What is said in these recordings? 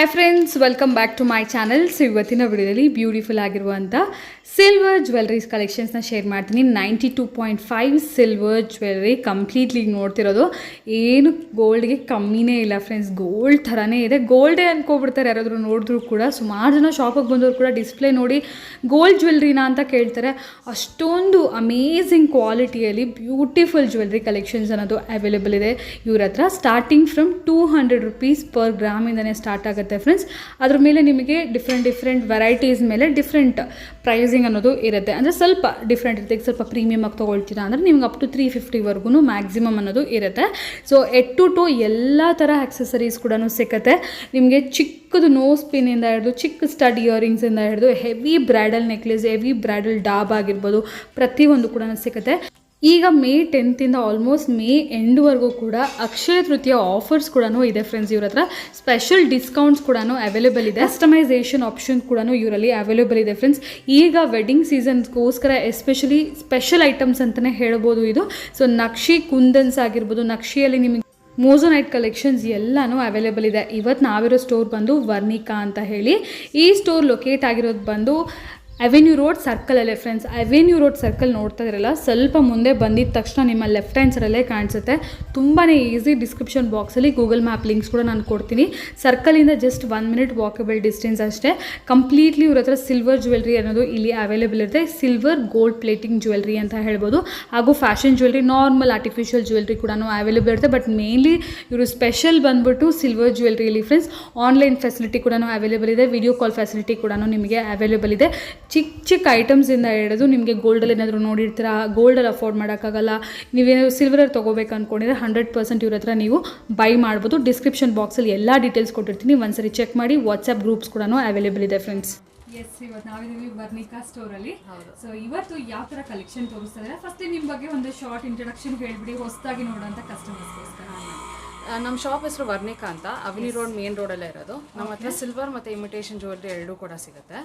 Hi friends, welcome back to my channel. So ಇವತ್ತಿನ ವಿಡಿಯೋದಲ್ಲಿ beautiful ಆಗಿರುವಂಥ ಸಿಲ್ವರ್ ಜ್ಯುವೆಲ್ರೀಸ್ ಕಲೆಕ್ಷನ್ಸ್ನ ಶೇರ್ ಮಾಡ್ತೀನಿ. 92.5 ಸಿಲ್ವರ್ ಜ್ಯುವೆಲ್ರಿ ಕಂಪ್ಲೀಟ್ಲಿ ನೋಡ್ತಿರೋದು. ಏನು ಗೋಲ್ಡ್ಗೆ ಕಮ್ಮಿನೇ ಇಲ್ಲ ಫ್ರೆಂಡ್ಸ್, ಗೋಲ್ಡ್ ಥರನೇ ಇದೆ. ಗೋಲ್ಡೇ ಅನ್ಕೋಬಿಡ್ತಾರೆ ಯಾರಾದರೂ ನೋಡಿದ್ರು ಕೂಡ. ಸುಮಾರು ಜನ ಶಾಪಿಗೆ ಬಂದವರು ಕೂಡ ಡಿಸ್ಪ್ಲೇ ನೋಡಿ ಗೋಲ್ಡ್ ಜ್ಯುವೆಲ್ರಿನಾ ಅಂತ ಕೇಳ್ತಾರೆ. ಅಷ್ಟೊಂದು ಅಮೇಝಿಂಗ್ ಕ್ವಾಲಿಟಿಯಲ್ಲಿ ಬ್ಯೂಟಿಫುಲ್ ಜ್ಯುವೆಲ್ರಿ ಕಲೆಕ್ಷನ್ಸ್ ಅನ್ನೋದು ಅವೈಲೇಬಲ್ ಇದೆ ಇವ್ರ ಹತ್ರ. ಸ್ಟಾರ್ಟಿಂಗ್ ಫ್ರಮ್ 200 rupees ಪರ್ ಗ್ರಾಮಿಂದನೇ ಸ್ಟಾರ್ಟ್ ಆಗುತ್ತೆ ಫ್ರೆಂಡ್ಸ್. ಅದ್ರ ಮೇಲೆ ನಿಮಗೆ ಡಿಫ್ರೆಂಟ್ ವೆರೈಟೀಸ್ ಮೇಲೆ ಡಿಫ್ರೆಂಟ್ ಪ್ರೈಸಿಂಗ್ ಅನ್ನೋದು ಇರುತ್ತೆ. ಅಂದರೆ ಸ್ವಲ್ಪ ಡಿಫ್ರೆಂಟ್ ಇರುತ್ತೆ. ಈಗ ಸ್ವಲ್ಪ ಪ್ರೀಮಿಯಮ್ ಆಗಿ ತೊಗೊಳ್ತೀರಾ ಅಂದರೆ ನಿಮ್ಗೆ ಅಪ್ ಟು 350 ಮ್ಯಾಕ್ಸಿಮಮ್ ಅನ್ನೋದು ಇರುತ್ತೆ. ಸೊ ಹೆಡ್ ಟು ಟೋ ಎಲ್ಲ ಥರ ಆಕ್ಸೆಸರೀಸ್ ಕೂಡ ಸಿಗುತ್ತೆ ನಿಮಗೆ. ಚಿಕ್ಕದು ನೋಸ್ ಪಿನ್ನಿಂದ ಹಿಡಿದು ಚಿಕ್ಕ ಸ್ಟಡ್ ಇಯರಿಂಗ್ಸಿಂದ ಹಿಡಿದು heavy bridal necklace, heavy bridal ಡಾಬ್ ಆಗಿರ್ಬೋದು, ಪ್ರತಿಯೊಂದು ಕೂಡ ಸಿಗುತ್ತೆ. ಈಗ ಮೇ 10th ಆಲ್ಮೋಸ್ಟ್ ಮೇ ಎಂಡ್ವರೆಗೂ ಕೂಡ ಅಕ್ಷಯ ತೃತೀಯ ಆಫರ್ಸ್ ಕೂಡ ಇದೆ ಫ್ರೆಂಡ್ಸ್. ಇವ್ರ ಹತ್ರ ಸ್ಪೆಷಲ್ ಡಿಸ್ಕೌಂಟ್ಸ್ ಕೂಡ ಅವೈಲೇಬಲ್ ಇದೆ. ಕಸ್ಟಮೈಸೇಷನ್ ಆಪ್ಷನ್ ಕೂಡ ಇವರಲ್ಲಿ ಅವೈಲೇಬಲ್ ಇದೆ ಫ್ರೆಂಡ್ಸ್. ಈಗ ವೆಡ್ಡಿಂಗ್ ಸೀಸನ್ಸ್ಗೋಸ್ಕರ ಎಸ್ಪೆಷಲಿ ಸ್ಪೆಷಲ್ ಐಟಮ್ಸ್ ಅಂತಲೇ ಹೇಳ್ಬೋದು ಇದು. ಸೊ ನಕ್ಷಿ ಕುಂದನ್ಸ್ ಆಗಿರ್ಬೋದು, ನಕ್ಷಿಯಲ್ಲಿ ನಿಮಗೆ ಮೋಸೋನೈಟ್ ಕಲೆಕ್ಷನ್ಸ್ ಎಲ್ಲನೂ ಅವೈಲೇಬಲ್ ಇದೆ. ಇವತ್ತು ನಾವಿರೋ ಸ್ಟೋರ್ ಬಂದು ವರ್ಣಿಕಾ ಅಂತ ಹೇಳಿ. ಈ ಸ್ಟೋರ್ ಲೊಕೇಟ್ ಆಗಿರೋದು ಬಂದು ಅವೆನ್ಯೂ ರೋಡ್ ಸರ್ಕಲಲ್ಲೇ ಫ್ರೆಂಡ್ಸ್. ಅವೆನ್ಯೂ ರೋಡ್ ಸರ್ಕಲ್ ನೋಡ್ತಾ ಇರಲ್ಲ, ಸ್ವಲ್ಪ ಮುಂದೆ ಬಂದಿದ್ದ ತಕ್ಷಣ ನಿಮ್ಮ ಲೆಫ್ಟ್ ಹ್ಯಾಂಡ್ ಸೈಡಲ್ಲೇ ಕಾಣಿಸುತ್ತೆ. ತುಂಬಾ ಈಸಿ. ಡಿಸ್ಕ್ರಿಪ್ಷನ್ ಬಾಕ್ಸಲ್ಲಿ ಗೂಗಲ್ ಮ್ಯಾಪ್ ಲಿಂಕ್ಸ್ ಕೂಡ ನಾನು ಕೊಡ್ತೀನಿ. ಸರ್ಕಲಿಂದ ಜಸ್ಟ್ 1 minute ವಾಕಬಲ್ ಡಿಸ್ಟೆನ್ಸ್ ಅಷ್ಟೇ. ಕಂಪ್ಲೀಟ್ಲಿ ಇವ್ರ ಹತ್ರ ಸಿಲ್ವರ್ ಜ್ಯುವೆಲ್ರಿ ಅನ್ನೋದು ಇಲ್ಲಿ ಅವೈಲೇಬಲ್ ಇರುತ್ತೆ. ಸಿಲ್ವರ್ ಗೋಲ್ಡ್ ಪ್ಲೇಟಿಂಗ್ ಜ್ಯುವೆಲ್ರಿ ಅಂತ ಹೇಳ್ಬೋದು. ಹಾಗೂ fashion jewellery, normal artificial jewellery ಕೂಡ ಅವೈಲೇಬಲ್ ಇರುತ್ತೆ. ಬಟ್ ಮೇನ್ಲಿ ಇವರು ಸ್ಪೆಷಲ್ ಬಂದ್ಬಿಟ್ಟು ಸಿಲ್ವರ್ ಜ್ಯುವೆಲ್ರಿಯಲ್ಲಿ ಫ್ರೆಂಡ್ಸ್. ಆನ್ಲೈನ್ ಫೆಸಿಲಿಟಿ ಕೂಡ ಅವೈಲೇಬಲ್ ಇದೆ. ವಿಡಿಯೋ ಕಾಲ್ ಫೆಸಿಲಿಟಿ ಕೂಡ ನಿಮಗೆ ಅವೈಲೇಬಲ್ ಇದೆ. ಚಿಕ್ಕ ಐಟಮ್ಸಿಂದ ಹಿಡಿದು ನಿಮಗೆ ಗೋಲ್ಡಲ್ಲಿ ಏನಾದರೂ ನೋಡಿರ್ತೀರಾ, ಗೋಲ್ಡಲ್ಲಿ ಅಫೋರ್ಡ್ ಮಾಡೋಕ್ಕಾಗಲ್ಲ, ನೀವೇನಾದರೂ ಸಿಲ್ವರಲ್ಲಿ ತೊಗೋಬೇಕು ಅಂದ್ಕೊಂಡಿದ್ರೆ 100% ಇವ್ರ ಹತ್ರ ನೀವು ಬೈ ಮಾಡ್ಬೋದು. ಡಿಸ್ಕ್ರಿಪ್ಷನ್ ಬಾಕ್ಸಲ್ಲಿ ಎಲ್ಲ ಡೀಟೇಲ್ಸ್ ಕೊಟ್ಟಿರ್ತೀನಿ, ಒಂದ್ಸರಿ ಚೆಕ್ ಮಾಡಿ. ವಾಟ್ಸಪ್ ಗ್ರೂಪ್ಸ್ ಕೂಡ ಅವೈಲೇಬಲ್ ಇದೆ ಫ್ರೆಂಡ್ಸ್. ಎಸ್, ಇವತ್ತು ನಾವಿದ್ದೀವಿ ವರ್ಣಿಕಾ ಸ್ಟೋರಲ್ಲಿ. ಸೊ ಇವತ್ತು ಯಾವ ಥರ ಕಲೆಕ್ಷನ್ ತೋರಿಸ್ತಾ ಇದ್ದಾರೆ, ಫಸ್ಟ್ ನಿಮ್ಮ ಬಗ್ಗೆ ಒಂದು ಶಾರ್ಟ್ ಇಂಟ್ರೊಡಕ್ಷನ್ ಹೇಳ್ಬಿಡಿ, ಹೊಸದಾಗಿ ನೋಡೋಂಥ ಕಸ್ಟಮರ್ಸ್ಗೋಸ್ಕರ. ನಮ್ಮ ಶಾಪ್ ಹೆಸರು ವರ್ಣಿಕಾ ಅಂತ, ಅವಿನಿ ರೋಡ್ ಮೇನ್ ರೋಡಲ್ಲೇ ಇರೋದು. ನಮ್ಮ ಹತ್ರ ಸಿಲ್ವರ್ ಮತ್ತು ಇಮಿಟೇಷನ್ ಜ್ಯುವೆಲ್ರಿ ಎರಡೂ ಕೂಡ ಸಿಗುತ್ತೆ.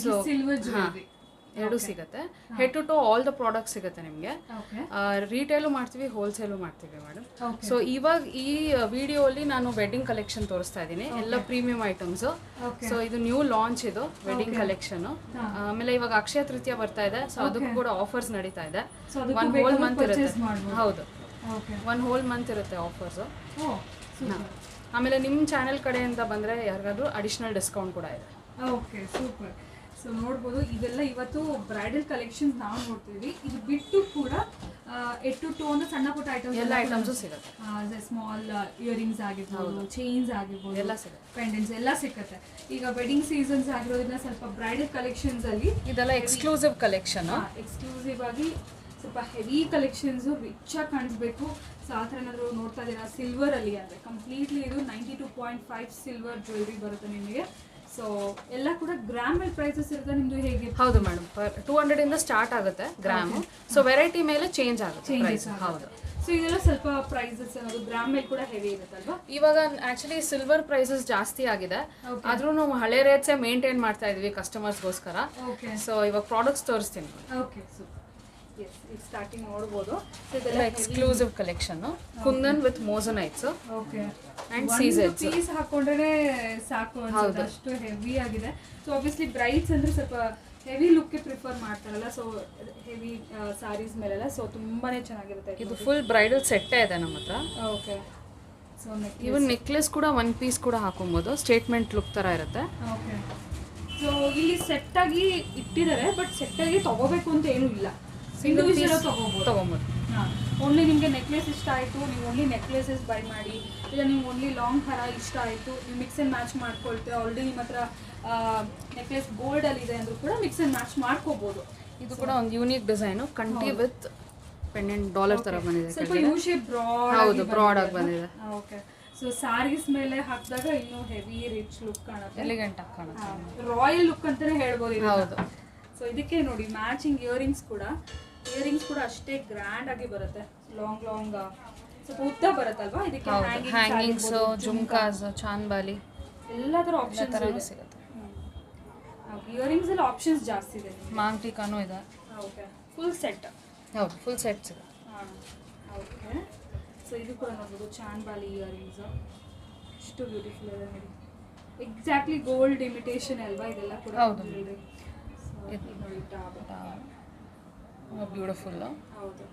ಸೊ ಸಿಲ್ವರ್ ಜ್ಯುವೆಲ್ರಿ ಎರಡೂ ಸಿಗುತ್ತೆ. Head to toe all the product ಸಿಗುತ್ತೆ ನಿಮಗೆ. ರಿಟೇಲು ಮಾಡ್ತೀವಿ, ಹೋಲ್ಸೇಲು ಮಾಡ್ತೀವಿ ಮೇಡಮ್. ಸೊ ಇವಾಗ ಈ ವಿಡಿಯೋಲಿ ನಾನು ವೆಡ್ಡಿಂಗ್ ಕಲೆಕ್ಷನ್ ತೋರಿಸ್ತಾ ಇದ್ದೀನಿ, ಎಲ್ಲ ಪ್ರೀಮಿಯಂ ಐಟಮ್ಸು. ಸೊ ಇದು ನ್ಯೂ ಲಾಂಚ್, ಇದು ವೆಡ್ಡಿಂಗ್ ಕಲೆಕ್ಷನ್. ಆಮೇಲೆ ಇವಾಗ ಅಕ್ಷಯ ತೃತೀಯ ಬರ್ತಾ ಇದೆ, ಸೊ ಅದಕ್ಕೂ ಕೂಡ ಆಫರ್ಸ್ ನಡೀತಾ ಇದೆ. 1 whole month ಇರುತ್ತೆ. ಹೌದು, 1 whole month ಇರುತ್ತೆ ಆಫರ್ಸು. ಆಮೇಲೆ ನಿಮ್ಮ ಚಾನೆಲ್ ಕಡೆಯಿಂದ ಬಂದರೆ ಯಾರಿಗಾದ್ರೂ ಅಡಿಷ್ನಲ್ ಡಿಸ್ಕೌಂಟ್ ಕೂಡ ಇದೆ. Okay, super. ಸೊ ನೋಡ್ಬೋದು, ಇದೆಲ್ಲ ಇವತ್ತು ಬ್ರೈಡಲ್ ಕಲೆಕ್ಷನ್ಸ್ ನಾವು ನೋಡ್ತೀವಿ. ಇದು ಬಿಟ್ಟು ಕೂಡ ಹೆಡ್ ಟು ಟೋ ಅಂದ್ರೆ ಸಣ್ಣ ಪುಟ್ಟ ಐಟಮ್ಸ್, ಎಲ್ಲ ಐಟಮ್ಸು ಸಿಗುತ್ತೆ. ಸ್ಮಾಲ್ ಇಯರಿಂಗ್ಸ್ ಆಗಿರ್ಬೋದು, ಚೈನ್ಸ್ ಆಗಿರ್ಬೋದು, ಎಲ್ಲ ಸಿಗುತ್ತೆ, ಪೆಂಡೆಂಟ್ಸ್ ಎಲ್ಲ ಸಿಗುತ್ತೆ. ಈಗ ವೆಡ್ಡಿಂಗ್ ಸೀಸನ್ಸ್ ಆಗಿರೋದ್ರಿಂದ ಸ್ವಲ್ಪ ಬ್ರೈಡಲ್ ಕಲೆಕ್ಷನ್ಸ್ ಅಲ್ಲಿ ಇದೆಲ್ಲ ಎಕ್ಸ್ಕ್ಲೂಸಿವ್ ಕಲೆಕ್ಷನ್. ಎಕ್ಸ್ಕ್ಲೂಸಿವ್ ಆಗಿ ಸ್ವಲ್ಪ ಹೆವಿ ಕಲೆಕ್ಷನ್ಸು, ರಿಚ್ ಆಗಿ ಕಾಣಿಸ್ಬೇಕು. ಸೊ ಆ ಥರ ಏನಾದರೂ ನೋಡ್ತಾ ಇದ್ದೀರಾ ಸಿಲ್ವರ್ ಅಲ್ಲಿ ಅಂದರೆ ಕಂಪ್ಲೀಟ್ಲಿ ಇದು 92.5 ಸಿಲ್ವರ್ ಜ್ಯುವೆಲ್ರಿ ಬರುತ್ತೆ ನಿಮಗೆ. ಸೊ ಎಲ್ಲ ಕೂಡ ಗ್ರಾಮ್ ಮೇಲೆ ಪ್ರೈಸಸ್ ಇರುತ್ತೆ ನಿಮ್ಮದು ಹೇಗೆ? ಹೌದು ಮೇಡಮ್, 200 ಇಂದ ಸ್ಟಾರ್ಟ್ ಆಗುತ್ತೆ ಗ್ರಾಮು. ಸೊ ವೆರೈಟಿ ಮೇಲೆ ಚೇಂಜ್ ಆಗುತ್ತೆ. ಹೌದು. ಸೊ ಇದೆಲ್ಲ ಸ್ವಲ್ಪ ಪ್ರೈಸಸ್ ಅನ್ನೋದು ಗ್ರಾಮ್ ಮೇಲೆ ಕೂಡ ಹೆವಿ ಇರುತ್ತಲ್ವಾ? ಇವಾಗ ಆಕ್ಚುಲಿ ಸಿಲ್ವರ್ ಪ್ರೈಸಸ್ ಜಾಸ್ತಿ ಆಗಿದೆ, ಆದ್ರೂ ನಾವು ಹಳೆ ರೇಟ್ಸೇ ಮೇಂಟೈನ್ ಮಾಡ್ತಾ ಇದೀವಿ ಕಸ್ಟಮರ್ಸ್ಗೋಸ್ಕರ. ಸೊ ಇವಾಗ ಪ್ರಾಡಕ್ಟ್ಸ್ ತೋರಿಸ್ತೀನಿ. Okay, super. ಎಸ್, ಈಗ ಸ್ಟಾರ್ಟಿಂಗ್ ನೋಡ್ಬೋದು. ಇದೆಲ್ಲ exclusive collection, kundan with moissanites. Okay, and CZ sets. Piece ಹಾಕೊಂಡ್ರೆ ಸಾಕು ಅನ್ಸುತ್ತೆ, ಅಷ್ಟು ಹೆವಿ ಆಗಿದೆ. ಸೊ ಆಬ್ವಿಯಸ್ಲಿ ಬ್ರೈಡ್ಸ್ ಅಂದ್ರೆ ಸ್ವಲ್ಪ ಹೆವಿ ಲುಕ್ ಪ್ರಿಫರ್ ಮಾಡ್ತಾರಲ್ಲ, ಸೊ ಹೆವಿ ಸಾರೀಸ್ ಮೇಲೆಲ್ಲ. ಸೊ ತುಂಬಾನೇ ಚೆನ್ನಾಗಿರುತ್ತೆ. ಇದು ಫುಲ್ ಬ್ರೈಡಲ್ ಸೆಟ್ಟೇ ಇದೆ ನಮ್ಮ ಹತ್ರ. ಓಕೆ, ಸೊ ಇವನ್ ನೆಕ್ಲೆಸ್ ಕೂಡ 1 piece ಕೂಡ ಹಾಕೊಬಹುದು, ಸ್ಟೇಟ್ಮೆಂಟ್ ಲುಕ್ ತರ ಇರುತ್ತೆ. ಓಕೆ, ಸೊ ಇಲ್ಲಿ ಸೆಟ್ ಆಗಿ ಇಟ್ಟಿದ್ದಾರೆ, ಬಟ್ ಸೆಟ್ ಆಗಿ ತಗೋಬೇಕು ಅಂತ ಏನೂ ಇಲ್ಲ, ಇಂಡಿವಿಜುವಲ್ ತಗೋಬಹುದು. ಓನ್ಲಿ ನಿಮಗೆ ನೆಕ್ಲೆಸ್ ಇಷ್ಟ ಆಯಿತು, ನೀವು ಓನ್ಲಿ ನೆಕ್ಲೆಸಸ್ ಬೈ ಮಾಡಿ. ಇಲ್ಲ ನೀವು ಓನ್ಲಿ ಲಾಂಗ್ ಹಾರ ಇಷ್ಟ ಆಯಿತು, ನೀವು ಮಿಕ್ಸ್ ಆ್ಯಂಡ್ ಮ್ಯಾಚ್ ಮಾಡ್ಕೊಳ್ತೀರಾ. ಆಲ್ರೆಡಿ ನಿಮ್ಮ ಹತ್ರ ನೆಕ್ಲೆಸ್ ಗೋಲ್ಡಲ್ಲಿ ಇದೆ ಅಂದರೂ ಕೂಡ ಮಿಕ್ಸ್ ಆ್ಯಂಡ್ ಮ್ಯಾಚ್ ಮಾಡ್ಕೋಬೋದು. ಇದು ಕೂಡ ಒಂದು unique design, Kanti with pendant dollar ಥರ ಬಂದಿದೆ. ಸ್ವಲ್ಪ ಯು ಶೇಪ್ ಬ್ರಾಡ್. ಹೌದು, ಬ್ರಾಡ್ ಆಗಿ ಬಂದಿದೆ. ಓಕೆ, ಸೊ ಸಾರೀಸ್ ಮೇಲೆ ಹಾಕಿದಾಗ ಇನ್ನೂ ಹೆವಿ ರಿಚ್ ಲುಕ್ ಕಾಣುತ್ತೆ, ಎಲಿಗೆಂಟ್ ಆಗಿ ಕಾಣುತ್ತೆ, ರಾಯಲ್ ಲುಕ್ ಅಂತಲೇ ಹೇಳ್ಬೋದು. ಹೌದು. ಸೊ ಇದಕ್ಕೆ ನೋಡಿ ಮ್ಯಾಚಿಂಗ್ ಇಯರಿಂಗ್ಸ್ ಕೂಡ ಅಷ್ಟೇ ಗ್ರ್ಯಾಂಡ್ ಆಗಿ ಬರುತ್ತೆ. ಲಾಂಗ್ ಸ್ವಲ್ಪ ಉದ್ದ ಬರುತ್ತಲ್ವಾ, ಇದಕ್ಕೆ ಹ್ಯಾಂಗಿಂಗ್ಸ್, ಜುಮ್ಕಾಸ್, ಚಾನ್ಬಾಲಿ ಎಲ್ಲ ಥರ ಆಪ್ಷನ್ಸ್ ಸಿಗುತ್ತೆ. ಇಯರಿಂಗ್ಸ್ ಅಲ್ಲಿ ಆಪ್ಷನ್ಸ್ ಜಾಸ್ತಿ ಇದೆ. ಮಾಂಗ್ ಟೀಕಾನು ಇದೆ. Okay, full set. ಹೌದು, ಫುಲ್ ಸೆಟ್ ಸಿಗುತ್ತೆ. ಓಕೆ, ಸೊ ಇದು ಕೂಡ ನೋಡ್ಬೋದು ಚಾನ್ಬಾಲಿ ಇಯರಿಂಗ್ಸ್, ಎಷ್ಟು ಬ್ಯೂಟಿಫುಲ್ ಇದೆ ನೋಡಿ. ಎಕ್ಸಾಕ್ಟ್ಲಿ ಗೋಲ್ಡ್ ಇಮಿಟೇಷನ್ ಅಲ್ವಾ ಇದೆಲ್ಲ ಕೂಡ? ಹೌದು. jewelry. So, ಇದು- ಇದು ನೋಡಿ ಟಾಪ್. ಬ್ಯೂಟಿಫುಲ್ಲು. ಹೌದು.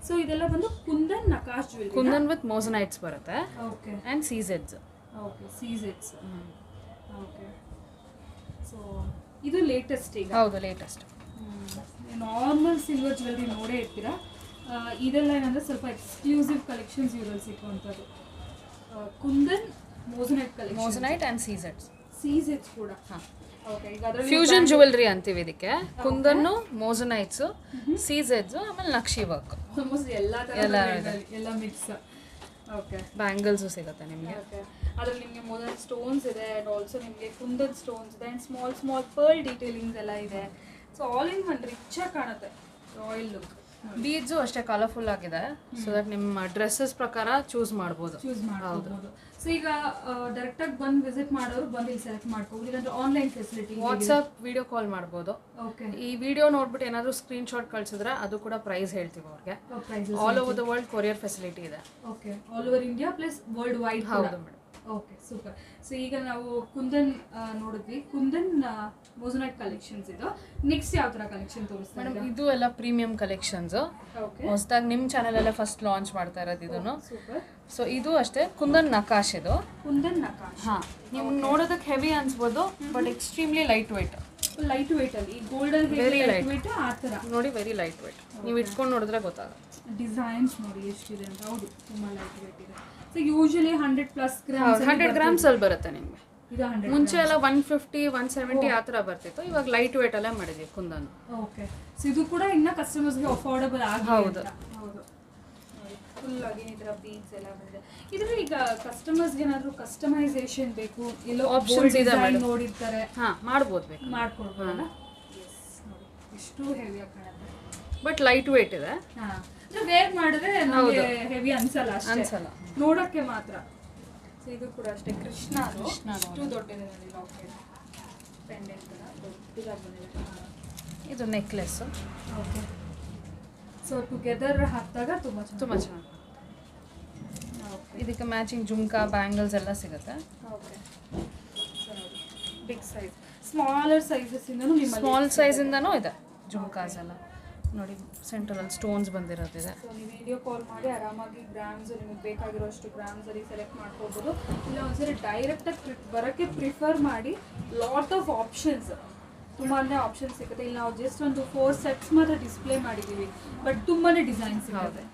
ಸೊ ಇದೆಲ್ಲ ಬಂದು kundan nakash jewellery. Kundan with moissanites ಬರುತ್ತೆ okay and CZ sets. Okay CZ sets. Okay so ಇದು ಲೇಟೆಸ್ಟ್ ಈಗ. ಹೌದು, ಲೇಟೆಸ್ಟ್. ನಾರ್ಮಲ್ ಸಿಲ್ವರ್ ಜ್ಯುವೆಲ್ಲರಿ ನೋಡೇ ಇರ್ತೀರಾ. ಇದೆಲ್ಲ ಏನಂದರೆ ಸ್ವಲ್ಪ ಎಕ್ಸ್ಕ್ಲೂಸಿವ್ ಕಲೆಕ್ಷನ್ಸ್ ಇವರಲ್ಲಿ ಸಿಕ್ಕುವಂಥದ್ದು. Kundan moissanite collection. Moissanite and CZ sets. CZ sets ಕೂಡ. ಹಾಂ, ಓಕೆ ಈಗ ಅದರಲ್ಲಿ ಫ್ಯೂಷನ್ ಜ್ಯುವೆಲ್ರಿ ಅಂತೀವಿ ಇದಕ್ಕೆ. ಕುಂದನ್ನು, ಮೋಸನೈಟ್ಸು, ಸೀಸೆಡ್ಸು, ಆಮೇಲೆ ನಕ್ಷಿ ವರ್ಕ್, ಆಲ್ಮೋಸ್ಟ್ ಎಲ್ಲ ಥರ ಎಲ್ಲ ಮಿಕ್ಸ್. ಓಕೆ ಬ್ಯಾಂಗಲ್ಸು ಸಿಗುತ್ತೆ ನಿಮಗೆ. ಓಕೆ ಅದರಲ್ಲಿ ನಿಮಗೆ ಮೊದಲ ಸ್ಟೋನ್ಸ್ ಇದೆ ಆ್ಯಂಡ್ ಆಲ್ಸೋ ನಿಮಗೆ ಕುಂದನ್ ಸ್ಟೋನ್ಸ್ ಇದೆ and small small pearl detailings ಎಲ್ಲ ಇದೆ. ಸೊ ಆಲ್ ಇನ್ ಒನ್ ರಿಚಾಗಿ ಕಾಣುತ್ತೆ, ರಾಯಲ್ ಲುಕ್. ಬೀಡ್ಸು ಅಷ್ಟೇ ಕಲರ್ಫುಲ್ ಆಗಿದೆ, ಸೊ ದಟ್ ನಿಮ್ಮ ಡ್ರೆಸ್ಸಸ್ ಪ್ರಕಾರ ಚೂಸ್ ಮಾಡ್ಬೋದು. ಚೂಸ್ ಮಾಡ್ಬೋದು. ಸೊ ಈಗ ಡೈರೆಕ್ಟಾಗಿ ಬಂದು ವಿಸಿಟ್ ಮಾಡೋರು ಬಂದು ಇಲ್ಲಿ ಸೆಲೆಕ್ಟ್ ಮಾಡ್ಕೋಬೋದು, ಇಲ್ಲಾಂದ್ರೆ online facility, WhatsApp video call ಮಾಡ್ಬೋದು. ಓಕೆ ಈ ವಿಡಿಯೋ ನೋಡ್ಬಿಟ್ಟು ಏನಾದರೂ ಸ್ಕ್ರೀನ್ಶಾಟ್ ಕಳಿಸಿದ್ರೆ ಅದು ಕೂಡ ಪ್ರೈಸ್ ಹೇಳ್ತೀವಿ ಅವ್ರಿಗೆ. All over the world courier facility ಇದೆ. Okay all over India plus world wide. ಹೌದು ಮೇಡಮ್. Okay super. ಸೊ ಈಗ ನಾವು ಕುಂದನ್ ನೋಡಿದ್ವಿ, ಕುಂದನ್ ಮೋಸನೈಟ್ ಕಲೆಕ್ಷನ್ಸ್ ಇದು. ನೆಕ್ಸ್ಟ್ ಯಾವ ಥರ ಕಲೆಕ್ಷನ್ ತೋರಿಸ್ತಾ ಮೇಡಮ್ ಇದು ಎಲ್ಲ ಪ್ರೀಮಿಯಂ ಕಲೆಕ್ಷನ್ಸ್. ಓಕೆ ಹೊಸದಾಗಿ ನಿಮ್ಮ ಚಾನಲಲ್ಲೇ ಫಸ್ಟ್ ಲಾಂಚ್ ಮಾಡ್ತಾ ಇರೋದು ಇದನ್ನು. ಸೂಪರ್. ಸೊ ಇದು ಅಷ್ಟೇ ಕುಂದನ್ ನಕಾಶ್ ಇದು. ಕುಂದನ್ ನಕಾಶ್. ಹಾಂ, ನೀವು ನೋಡೋದಕ್ಕೆ ಹೆವಿ ಅನ್ಸ್ಬೋದು, but extremely light weight. Light weight ಅಲ್ಲಿ ಈ golden Very light light. Weight ಆ ಥರ ನೋಡಿ, ವೆರಿ ಲೈಟ್ ವೆಯ್ಟ್. ನೀವು ಇಟ್ಕೊಂಡು ನೋಡಿದ್ರೆ ಗೊತ್ತಾಗುತ್ತೆ. ಡಿಸೈನ್ಸ್ ನೋಡಿ ಎಷ್ಟಿದೆ ಅಂತ. ಹೌದು ತುಂಬಾ ಲೈಟ್ ವೇಟ್ ಇದೆ. ಸೊ ಯೂಶಲಿ 100+ ಗ್ರಾಮ್ಸ್ 100 ಗ್ರಾಮ್ಸ್ ಅಲ್ಲಿ ಬರುತ್ತೆ ನಿಮಗೆ. ಇದು 100. ಮುಂಚೆ ಎಲ್ಲ 150, 170 ಆ ಥರ ಬರ್ತಿತ್ತು. ಇವಾಗ ಲೈಟ್ ವೇಟ್ ಅಲ್ಲೇ ಮಾಡಿದ್ದೀವಿ ಕುಂದನ್. ಓಕೆ ಸೊ ಇದು ಕೂಡ ಇನ್ನ ಕಸ್ಟಮರ್ಸ್ಗೆ ಅಫೋರ್ಡಬಲ್ ಆಗಿದೆ. ಹೌದು. ಹೌದು ಫುಲ್ ಆಗಿ ಈ ಥರ ಬೀಡ್ಸ್ ಎಲ್ಲ ಬಂದಿದೆ. ಇದರಲ್ಲಿ ಈಗ ಕಸ್ಟಮರ್ಸ್ಗೆ ಏನಾದರೂ ಕಸ್ಟಮೈಸೇಷನ್ ಬೇಕು, ಎಲ್ಲೋ Options ಇದೆ madam. ನೋಡಿರ್ತಾರೆ, ಹಾಂ, ಮಾಡ್ಬೋದು ಬೇಕು, ಮಾಡ್ಕೊಡ್ಬೋದಲ್ಲ. ನೋಡಿ ಎಷ್ಟು ಹೆವಿಯಾಗಿ ಕಾಣುತ್ತೆ. ಬಟ್ ಲೈಟ್ ವೇಟ್ ಇದೆ. ಹಾಂ ವೇರ್ ಮಾಡಿದ್ರೆ ನಮಗೆ ಹೆವಿ ಅನ್ಸಲ್ಲ, ಅಷ್ಟೇ ಅನ್ಸಲ್ಲ. ನೋಡೋಕ್ಕೆ ಮಾತ್ರ. ಸೊ ಇದು ಕೂಡ ಅಷ್ಟೇ ಕೃಷ್ಣ ಕೃಷ್ಣ ಅಷ್ಟು ದೊಡ್ಡದಿದೆ ನೋಡಿ, ಲಾಕೆಟ್ ಪೆಂಡೆಂಟ್ ಥರ ದೊಡ್ಡದಾಗಿ ಬಂದಿದೆ. ಇದು ನೆಕ್ಲೆಸ್ ಓಕೆ ಸೊ ಟುಗೆದರ್ ಹಾಕಿದಾಗ ತುಂಬ ತುಂಬ ಚೆನ್ನಾಗಿ. ಇದಕ್ಕೆ ಮ್ಯಾಚಿಂಗ್ ಜುಮ್ಕಾ, ಬ್ಯಾಂಗಲ್ಸ್ ಎಲ್ಲ ಸಿಗುತ್ತೆ. ಓಕೆ ಸೊ ನೋಡಿ ಬಿಗ್ ಸೈಜ್, ಸ್ಮಾಲರ್ ಸೈಜಸ್ಸಿಂದನೂ ನಿಮ್ಮ ಸ್ಮಾಲ್ ಸೈಜಿಂದನೂ ಇದೆ ಜುಮ್ಕಾಸ್ ಎಲ್ಲ. ನೋಡಿ ಸೆಂಟ್ರಲ್ಲಿ ಸ್ಟೋನ್ಸ್ ಬಂದಿರೋದಿದೆ. ಸೊ ನೀವು ವಿಡಿಯೋ ಕಾಲ್ ಮಾಡಿ ಆರಾಮಾಗಿ ಗ್ರಾಮ್ಸ್ ನಿಮಗೆ ಬೇಕಾಗಿರೋಷ್ಟು ಗ್ರಾಮ್ಸಲ್ಲಿ ಸೆಲೆಕ್ಟ್ ಮಾಡ್ಕೋಬೋದು. ಇಲ್ಲ ಒಂದ್ಸರಿ ಡೈರೆಕ್ಟಾಗಿ ಬರೋಕ್ಕೆ ಪ್ರಿಫರ್ ಮಾಡಿ. ಲಾಟ್ ಆಫ್ ಆಪ್ಷನ್ಸ್, ತುಂಬಾ ಆಪ್ಷನ್ಸ್ ಸಿಗುತ್ತೆ. ಇಲ್ಲಿ ನಾವು ಜಸ್ಟ್ ಒಂದು 4 ಸೆಟ್ಸ್ ಮಾತ್ರ ಡಿಸ್ಪ್ಲೇ ಮಾಡಿದ್ದೀವಿ, ಬಟ್ ತುಂಬಾ ಡಿಸೈನ್ಸ್ ಸಿಗುತ್ತೆ.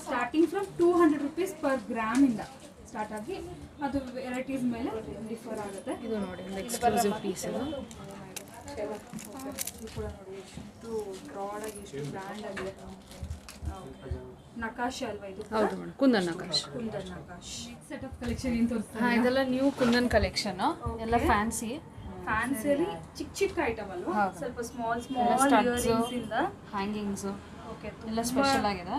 ಸ್ಟಾರ್ಟಿಂಗ್ ಫ್ರಮ್ 200 rupees per ಗ್ರಾಮಿಂದ ಸ್ಟಾರ್ಟ್ ಆಗಿ ಅದು ವೆರೈಟೀಸ್ ಮೇಲೆ ಡಿಫರ್ ಆಗುತ್ತೆ. ಇದು ನೋಡಿ ಒಂದು ಎಕ್ಸ್ಕ್ಲೂಸಿವ್ ಪೀಸ್ ಇದು. ಇದು ಕೂಡ ನೋಡಿ ಎಷ್ಟು ಬ್ರಾಡಾಗಿ, ಎಷ್ಟು ಬ್ರ್ಯಾಂಡ್ ಆಗಿದೆ. ನಕಾಶ್ ಅಲ್ವಾ ಇದು? ಹೌದು madam, kundan nakash. Kundan ನಕಾಶ್. Next set of collection ಏನು ತೋರಿಸ್ತಾರೆ? ಹಾಂ, ಇದೆಲ್ಲ ನ್ಯೂ ಕುಂದನ್ ಕಲೆಕ್ಷನ್, ಎಲ್ಲ ಫ್ಯಾನ್ಸಿ. ಫ್ಯಾನ್ಸಿಯಲ್ಲಿ ಚಿಕ್ಕ ಚಿಕ್ಕ ಐಟಮ್ ಅಲ್ವಾ? ಹೌದು. ಸ್ವಲ್ಪ ಸ್ಮಾಲ್ ಎಲ್ಲ ಸ್ಮಾಲ್ studs, ಇಯರಿಂಗ್ಸ್ ಇಂದ. ಹ್ಯಾಂಗಿಂಗ್ಸು ಓಕೆ ಎಲ್ಲ ಸ್ಪೆಷಲ್ ಆಗಿದೆ.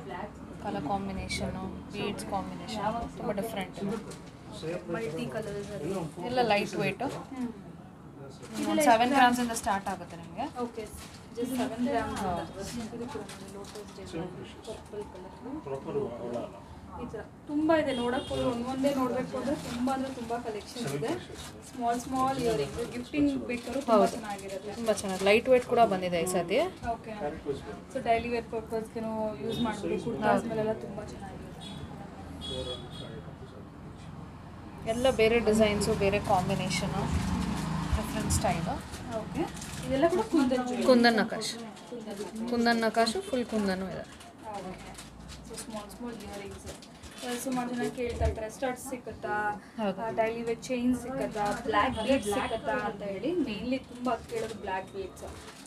Black colour combination, beads combination ತುಂಬ ಡಿಫ್ರೆಂಟ್. ಮಲ್ಟಿ ಕಲರ್ಸ್ ಎಲ್ಲ ಲೈಟ್ ವೇಟು. 7 grams ಇಂದ ಸ್ಟಾರ್ಟ್ ಆಗುತ್ತೆ ನಿಮಗೆ. Okay just 7 grams. ಇದು ಕೂಡ ಲೋಟಸ್ ಡಿಸೈನ್ ಪರ್ಪಲ್ ಕಲರ್ ಈ ಥರ ತುಂಬ ಇದೆ. ನೋಡೋಕ್ಕೆ ಒಂದೊಂದೇ ನೋಡಬೇಕು ಅಂದರೆ ತುಂಬ ಅಂದರೆ ತುಂಬ ಕಲೆಕ್ಷನ್ಸ್ ಇದೆ. ಸ್ಮಾಲ್ ಸ್ಮಾಲ್ ಇಯರಿಂಗ್ ಗಿಫ್ಟಿಂಗ್ ಬೇಕಾದ್ರೂ ತುಂಬ ಚೆನ್ನಾಗಿರುತ್ತೆ. ತುಂಬ ಚೆನ್ನಾಗಿ ಲೈಟ್ ವೇಟ್ ಕೂಡ ಬಂದಿದೆ ಈ ಸತಿ. ಓಕೆ ಸೊ ಡೈಲಿ ವೇರ್ ಪರ್ಪಸ್ಗೂ ಯೂಸ್ ಮಾಡ್ಬೋದು. ಕುರ್ತಾಸ್ ಮೇಲೆಲ್ಲ ತುಂಬ ಚೆನ್ನಾಗಿದೆ. ಎಲ್ಲ ಬೇರೆ ಡಿಸೈನ್ಸು, ಬೇರೆ ಕಾಂಬಿನೇಷನು, ಡಿಫ್ರೆಂಟ್ ಸ್ಟೈಲು. ಓಕೆ ಇದೆಲ್ಲ ಕೂಡ ಕುಂದನ್ ನಕಾಶ್. ಕುಂದನ್ ನಕಾಶು ಫುಲ್ ಕುಂದನು ಇದೆ. Okay so small small earrings. ಸುಮಾರು ಜನ ಕೇಳ್ತಾ ಇರ್ತಾರೆ ಸ್ಟಡ್ಸ್ ಸಿಕ್ಕತ್ತಾ, ಡೈಲಿ ವೇರ್ ಚೈನ್ ಸಿಕ್ಕತ್ತಾ, ಬ್ಲ್ಯಾಕ್ ಬೀಡ್ಸ್ ಸಿಕ್ಕತ್ತಾ ಅಂತ ಹೇಳಿ. ಮೇನ್ಲಿ ತುಂಬ ಕೇಳೋದು ಬ್ಲ್ಯಾಕ್ ಬೀಡ್ಸ್.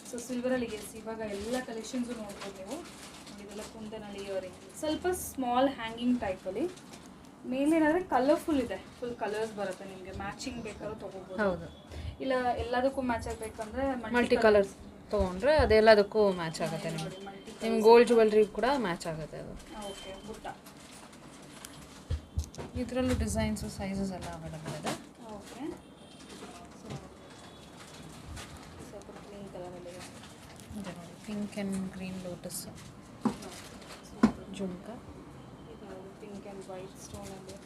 ಸೊ ಸಿಲ್ವರಲ್ಲಿ ಎಸ್ ಇವಾಗ ಎಲ್ಲ ಕಲೆಕ್ಷನ್ಸು ನೋಡ್ಬೋದು ನೀವು. ಇದೆಲ್ಲ ಕುಂದನಲ್ಲಿ ಇಯರಿಂಗ್, ಸ್ವಲ್ಪ ಸ್ಮಾಲ್ ಹ್ಯಾಂಗಿಂಗ್ ಟೈಪಲ್ಲಿ. ಮೇನ್ ಏನಾದರೆ ಕಲರ್ಫುಲ್ ಇದೆ, ಫುಲ್ ಕಲರ್ಸ್ ಬರುತ್ತೆ. ನಿಮಗೆ ಮ್ಯಾಚಿಂಗ್ ಬೇಕಾದ್ರೂ ತೊಗೋಬೋದು. ಹೌದು. ಇಲ್ಲ ಎಲ್ಲದಕ್ಕೂ ಮ್ಯಾಚ್ ಆಗಬೇಕಂದ್ರೆ ಮಲ್ಟಿ ಕಲರ್ಸ್ ತೊಗೊಂಡ್ರೆ ಅದೆಲ್ಲದಕ್ಕೂ ಮ್ಯಾಚ್ ಆಗುತ್ತೆ ನಿಮಗೆ. ನಿಮ್ಗೆ ಗೋಲ್ಡ್ ಜ್ಯುವೆಲ್ರಿ ಕೂಡ ಮ್ಯಾಚ್ ಆಗುತ್ತೆ ಅದು. ಓಕೆ ಬುಟ್ಟ. ಇದರಲ್ಲೂ ಡಿಸೈನ್ಸು, ಸೈಜಸ್ ಎಲ್ಲ ಅವೈಲಬಲ್ ಇದೆ. ಓಕೆ ಸ್ವಲ್ಪ ಕ್ಲೀನ್ ಕಲರಲ್ಲಿ ಇದೆ ನೋಡಿ, pink and green lotus jhumka. ಇದು ಪಿಂಕ್ ಆ್ಯಂಡ್ ವೈಟ್ ಸ್ಟೋನಲ್ಲಿ.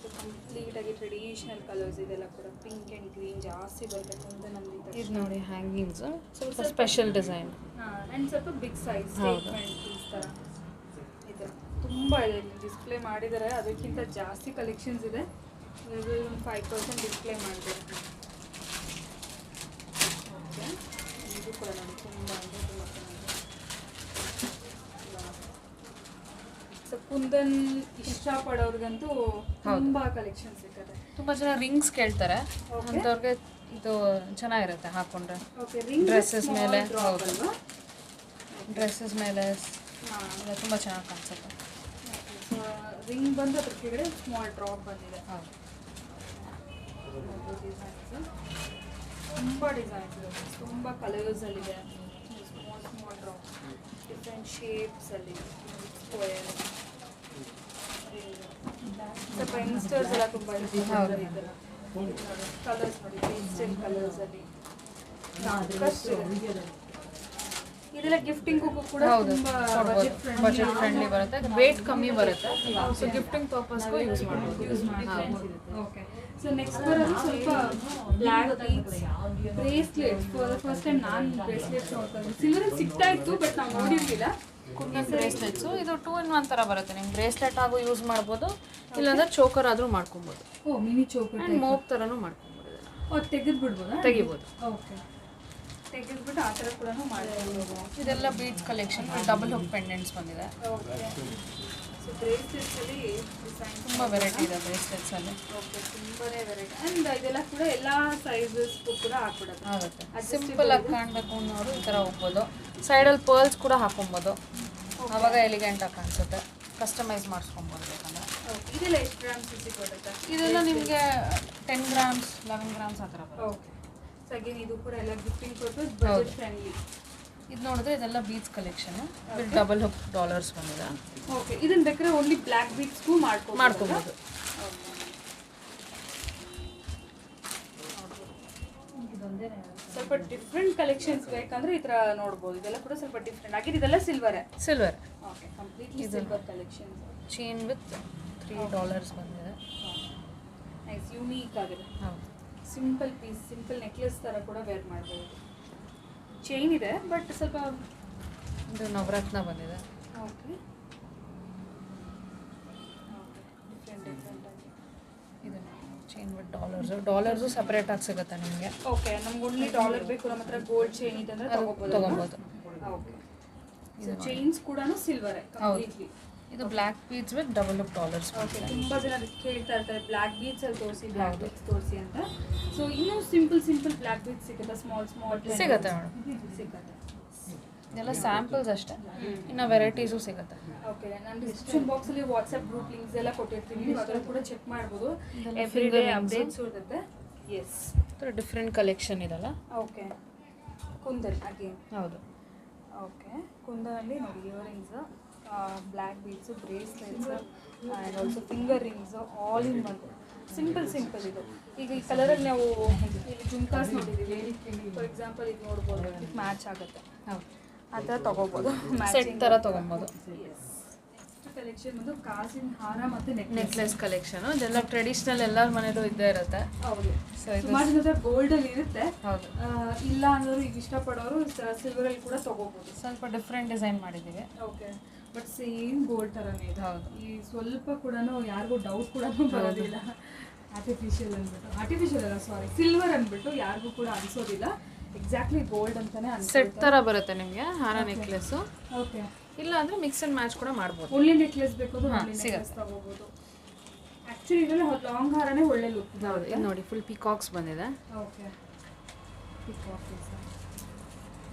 ಸೊ ಕಂಪ್ಲೀಟಾಗಿ ಟ್ರೆಡಿಷನಲ್ ಕಲರ್ಸ್ ಇದೆಲ್ಲ ಕೂಡ ಪಿಂಕ್ ಆ್ಯಂಡ್ ಗ್ರೀನ್ ಜಾಸ್ತಿ ಬರುತ್ತೆ ಕುಂದನ್ ಅಂದಿದ್ದ ಇದು ನೋಡಿ ಹ್ಯಾಂಗಿಂಗ್ಸ್ ಸ್ವಲ್ಪ ಸ್ಪೆಷಲ್ ಡಿಸೈನ್. ಆ್ಯಂಡ್ ಸ್ವಲ್ಪ ಬಿಗ್ ಸೈಜ್ ಸ್ಟೇಟ್ಮೆಂಟ್ ಪೀಸ್ ಥರ ಇದೆ. ತುಂಬ ಇದೆ ಇಲ್ಲಿ ಡಿಸ್ಪ್ಲೇ ಮಾಡಿದ್ದಾರೆ, ಅದಕ್ಕಿಂತ ಜಾಸ್ತಿ ಕಲೆಕ್ಷನ್ಸ್ ಇದೆ. ಇದು ಒಂದು 5% ಡಿಸ್ಪ್ಲೇ ಮಾಡಿದ್ದಾರೆ. ಓಕೆ, ಇದು ಕೂಡ ನೋಡಿ ತುಂಬ ಅಂದರೆ ತುಂಬ ಚೆನ್ನಾಗಿದೆ. ಸೊ ಕುಂದನ್ ಇಷ್ಟಪಡೋರ್ಗಂತೂ ತುಂಬ ಕಲೆಕ್ಷನ್ ಸಿಗುತ್ತೆ. ತುಂಬ ಜನ ರಿಂಗ್ಸ್ ಕೇಳ್ತಾರೆ, ಅಂಥವ್ರಿಗೆ ಇದು ಚೆನ್ನಾಗಿರುತ್ತೆ ಹಾಕೊಂಡ್ರೆ. ಓಕೆ, ರಿಂಗ್ ಡ್ರೆಸ್ಸಸ್ ಮೇಲೆ, ಹೌದು ಡ್ರೆಸ್ಸಸ್ ಮೇಲೆ ಎಲ್ಲ ತುಂಬ ಚೆನ್ನಾಗಿ ಕಾಣಿಸುತ್ತೆ. ರಿಂಗ್ ಬಂದು ಅದ್ರ ಕೆಳಗಡೆ ಸ್ಮಾಲ್ ಡ್ರಾಪ್ ಬಂದಿದೆ. ಹೌದು, ತುಂಬ ಡಿಸೈನ್ಸ್ ಇದೆ, ತುಂಬ ಕಲರ್ಸಲ್ಲಿದೆ. ಸ್ಮಾಲ್ ಡ್ರಾಪ್ ಡಿಫ್ರೆಂಟ್ ಶೇಪ್ಸಲ್ಲಿ, ಸ್ಕ್ವೇರ್, ಸ್ವಲ್ಪ ಯಂಗ್ಸ್ಟರ್ಸ್ ಎಲ್ಲ ತುಂಬ ಇದೆಲ್ಲ ಕಲರ್ಸ್ ನೋಡಿ, ಪೇಸ್ಟಲ್ ಕಲರ್ಸಲ್ಲಿ ಇದೆಲ್ಲ ಗಿಫ್ಟಿಂಗು ಕೂಡ ತುಂಬ ಬಜೆಟ್ ಫ್ರೆಂಡ್ಲಿ ಬರುತ್ತೆ, ರೇಟ್ ಕಮ್ಮಿ ಬರುತ್ತೆ. ಸೊ ಗಿಫ್ಟಿಂಗ್ ಪರ್ಪಸ್ಗೂ ಯೂಸ್ ಮಾಡ್ಬೋದು. ಓಕೆ, ಸೊ ನೆಕ್ಸ್ಟ್ ಬರೋದು ಸ್ವಲ್ಪ black beads bracelets. First time ನಾನು ಬ್ರೇಸ್ಲೆಟ್ಸ್ ನೋಡ್ತೀನಿ. ಸಿಲ್ವರಲ್ಲಿ ಸಿಗ್ತಾ ಇತ್ತು, ಬಟ್ ನಾವು ನೋಡಿರಲಿಲ್ಲ. ಕುಂದನ್ ಬ್ರೇಸ್ಲೆಟ್ಸು ಇದು 2-in-1 ಥರ ಬರುತ್ತೆ. ನಿಮ್ಗೆ ಬ್ರೇಸ್ಲೆಟ್ ಆಗು ಯೂಸ್ ಮಾಡ್ಬೋದು, ಇಲ್ಲಾಂದ್ರೆ ಚೋಕರ್ ಆದರೂ ಮಾಡ್ಕೊಬೋದು. ಓ, ಮಿನಿ ಚೋಕರ್ ಆ್ಯಂಡ್ ಮೋಪ್ ಥರನೂ ಮಾಡ್ಕೊಬೋದು. ತೆಗೆದು ಬಿಡ್ಬೋದಾ? ತೆಗಿಬೋದು. ಓಕೆ, ತೆಗೆದ್ಬಿಟ್ಟು ಆ ಥರ ಕೂಡ ಮಾಡ್ಬೋದು. ಇದೆಲ್ಲ beads collection, double hook pendants ಬಂದಿದೆ. ಓಕೆ, ಸೊ ಬ್ರೇಸ್ಲೆಟ್ಸಲ್ಲಿ ಡಿಸೈನ್ ತುಂಬ ವೆರೈಟಿ ಇದೆ ಬ್ರೇಸ್ಲೆಟ್ಸಲ್ಲಿ. ಓಕೆ, ತುಂಬಾನೇ ವೆರೈಟಿ. ಆ್ಯಂಡ್ ಇದೆಲ್ಲ ಕೂಡ ಎಲ್ಲ ಸೈಜಸ್ಗೂ ಕೂಡ ಹಾಕ್ಬಿಡುತ್ತೆ. ಆಗುತ್ತೆ. ಸಿಂಪಲ್ ಆಗಿ ಕಾಣಬೇಕು ಅನ್ನೋರು ಈ ಥರ ಹೋಗ್ಬೋದು. ಸೈಡಲ್ಲಿ ಪರ್ಲ್ಸ್ ಕೂಡ ಹಾಕೊಬೋದು, ಆವಾಗ ಎಲಿಗೆಂಟಾಗಿ ಕಾಣಿಸುತ್ತೆ. ಕಸ್ಟಮೈಸ್ ಮಾಡಿಸ್ಕೊಬೋದು ಬೇಕಂದ್ರೆ. ಓಕೆ, ಇದೆಲ್ಲ ಎಷ್ಟು ಗ್ರಾಮ್ಸ್ ಸಿಗುತ್ತೆ? ಇದೆಲ್ಲ ನಿಮಗೆ 10 ಗ್ರಾಮ್ಸ್ 11 ಗ್ರಾಮ್ಸ್ ಆ ಥರ ಬರುತ್ತೆ. ಓಕೆ, ಸೊ ಅಗೇನ್ ಇದು ಕೂಡ ಎಲ್ಲ ಗಿಫ್ಟಿಂಗ್ ಪರ್ಪಸ್, ಬಜೆಟ್ ಫ್ರೆಂಡ್ಲಿ. ಇದು ನೋಡಿದ್ರೆ ಇದೆಲ್ಲ beads collection, double hook dollars ಬಂದಿದೆ. ಓಕೆ, ಇದನ್ನ ಬೇಕಾದ್ರೆ ಓನ್ಲಿ ಬ್ಲ್ಯಾಕ್ ಬೀಡ್ಸ್ಗೂ ಮಾಡ್ಕೋಬೋದು. ಸ್ವಲ್ಪ ಡಿಫ್ರೆಂಟ್ ಕಲೆಕ್ಷನ್ಸ್ ಬೇಕಂದ್ರೆ ಈ ಥರ ನೋಡ್ಬೋದು. ಇದೆಲ್ಲ ಕೂಡ ಸ್ವಲ್ಪ ಡಿಫ್ರೆಂಟ್ ಆಗಿದೆ. ಇದೆಲ್ಲ silver. Okay, completely silver collections. Chain with $3 ಬಂದಿದೆ. ನೈಸ್, ಯೂನೀಕ್ ಆಗಿದೆ. ಹೌದು, ಸಿಂಪಲ್ ಪೀಸ್, ಸಿಂಪಲ್ ನೆಕ್ಲೆಸ್ ಥರ ಕೂಡ ವೇರ್ ಮಾಡ್ಬೋದು. ಚೈನ್ ಇದೆ, ಬಟ್ ಸ್ವಲ್ಪ ಇದು ನವರತ್ನ ಬಂದಿದೆ. ಓಕೆ, ಡಿಫ್ರೆಂಟ್ ಆಗಿ ಇದು ಚೈನ್ ವಿತ್ ಡಾಲರ್ಸು ಸಪ್ರೇಟಾಗಿ ಸಿಗುತ್ತೆ ನಿಮಗೆ. ಓಕೆ, ನಮ್ಗೆ ಓನ್ಲಿ ಡಾಲರ್ ಬೇಕು, ನಮ್ಮ ಹತ್ರ ಗೋಲ್ಡ್ ಚೈನ್ ಇದೆ ಅಂದರೆ ತೊಗೊಬೋದು. ಓಕೆ, ಸೊ ಚೈನ್ಸ್ ಕೂಡ ಸಿಲ್ವರ್ ಕಂಪ್ಲೀಟ್ಲಿ. ಇದು black beads with double hook dollars. Okay, ತುಂಬ ಜನ ಕೇಳ್ತಾ ಇರ್ತಾರೆ ಬ್ಲ್ಯಾಕ್ ಬೀಡ್ಸ್ ಅಲ್ಲಿ ತೋರಿಸಿ, ಬ್ಲ್ಯಾಕ್ ಬೀಡ್ಸ್ ತೋರಿಸಿ ಅಂತ. ಸೊ ಇನ್ನೂ ಸಿಂಪಲ್ ಬ್ಲ್ಯಾಕ್ ಬೀಡ್ಸ್ ಸಿಗುತ್ತೆ, ಸ್ಮಾಲ್ ಸಿಗುತ್ತೆ ಮೇಡಮ್. ಸಿಗುತ್ತೆ. ಇದೆಲ್ಲ ಸ್ಯಾಂಪಲ್ಸ್ ಅಷ್ಟೇ, ಇನ್ನು ವೆರೈಟೀಸು ಸಿಗುತ್ತೆ. ಓಕೆ, ನಾನು ಡಿಸ್ಕ್ರಿಪ್ಷನ್ ಬಾಕ್ಸಲ್ಲಿ ವಾಟ್ಸಪ್ ಗ್ರೂಪ್ ಲಿಂಕ್ಸ್ ಎಲ್ಲ ಕೊಟ್ಟಿರ್ತೀನಿ, ನೀವು ಅದನ್ನು ಕೂಡ ಚೆಕ್ ಮಾಡ್ಬೋದು. ಎವ್ರಿ ಡೇ ಅಪ್ಡೇಟ್ಸ್ ಇರುತ್ತೆ. ಎಸ್, ಡಿಫ್ರೆಂಟ್ ಕಲೆಕ್ಷನ್ ಇದೆಲ್ಲ. Okay, kundan again. ಹೌದು, ಓಕೆ, ಕುಂದನಲ್ಲಿ ನೋಡಿ earrings, black beads, bracelets and also finger rings, all in one. Simple ಇದು. ಈಗ ಈ ಕಲರಲ್ಲಿ ನಾವು ಇಲ್ಲಿ ಜುಮ್ಕಾಸ್ ನೋಡಿದ್ದೀವಿ, ಫಾರ್ ಎಕ್ಸಾಂಪಲ್ ಇದು ನೋಡ್ಬೋದು, ಇದು ಮ್ಯಾಚ್ ಆಗುತ್ತೆ. ಹೌದು, ಆ ಥರ ತೊಗೋಬೋದು, ಸೆಟ್ ಥರ ತೊಗೊಬೋದು. ನೆಕ್ಸ್ಟ್ ಕಲೆಕ್ಷನ್ ಬಂದು ಕಾಸಿನ ಹಾರ ಮತ್ತು ನೆಕ್ಲೆಸ್ ಕಲೆಕ್ಷನು. ಇದೆಲ್ಲ ಟ್ರೆಡಿಷ್ನಲ್ ಎಲ್ಲರ ಮನೇಲೂ ಇದ್ದೇ ಇರುತ್ತೆ. ಹೌದು, ಸೊ ಇದು ಸುಮಾರು ಜನ ಗೋಲ್ಡಲ್ಲಿ ಇರುತ್ತೆ. ಹೌದು, ಇಲ್ಲ ಅಂದವರು ಈಗ ಇಷ್ಟಪಡೋರು ಸಿಲ್ವರಲ್ಲಿ ಕೂಡ ತೊಗೋಬೋದು. ಸ್ವಲ್ಪ ಡಿಫ್ರೆಂಟ್ ಡಿಸೈನ್ ಮಾಡಿದ್ದೀವಿ. ಓಕೆ, ಬಟ್ ಸೇಮ್ ಗೋಲ್ಡ್ ಥರನೇ ಇದೆ. ಹೌದು, ಈ ಸ್ವಲ್ಪ ಕೂಡ ಯಾರಿಗೂ ಡೌಟ್ ಕೂಡ ಬರೋದಿಲ್ಲ. ಆರ್ಟಿಫಿಷಿಯಲ್ ಅಲ್ಲ, ಸಾರಿ, ಸಿಲ್ವರ್ ಅಂದ್ಬಿಟ್ಟು ಯಾರಿಗೂ ಕೂಡ ಅನಿಸೋದಿಲ್ಲ. ಎಕ್ಸಾಕ್ಟ್ಲಿ ಗೋಲ್ಡ್ ಅಂತಾನೆ ಸೆಟ್ ಥರ ಬರುತ್ತೆ ನಿಮಗೆ ಹಾರ ನೆಕ್ಲೆಸ್ಸು. ಓಕೆ, ಇಲ್ಲ ಅಂದರೆ ಮಿಕ್ಸ್ ಆ್ಯಂಡ್ ಮ್ಯಾಚ್ ಕೂಡ ಮಾಡ್ಬೋದು. ಒಳ್ಳೆ ನೆಕ್ಲೆಸ್ ಬೇಕು ಸಿಗುತ್ತೆ, ತಗೋಬೋದು. ಆ್ಯಕ್ಚುಲಿ ಇದರಲ್ಲಿ ಲಾಂಗ್ ಹಾರನೇ ಒಳ್ಳೆ ಲುಕ್. ಹೌದು, ಇದು ನೋಡಿ ಫುಲ್ ಪಿಕಾಕ್ಸ್ ಬಂದಿದೆ. ಓಕೆ,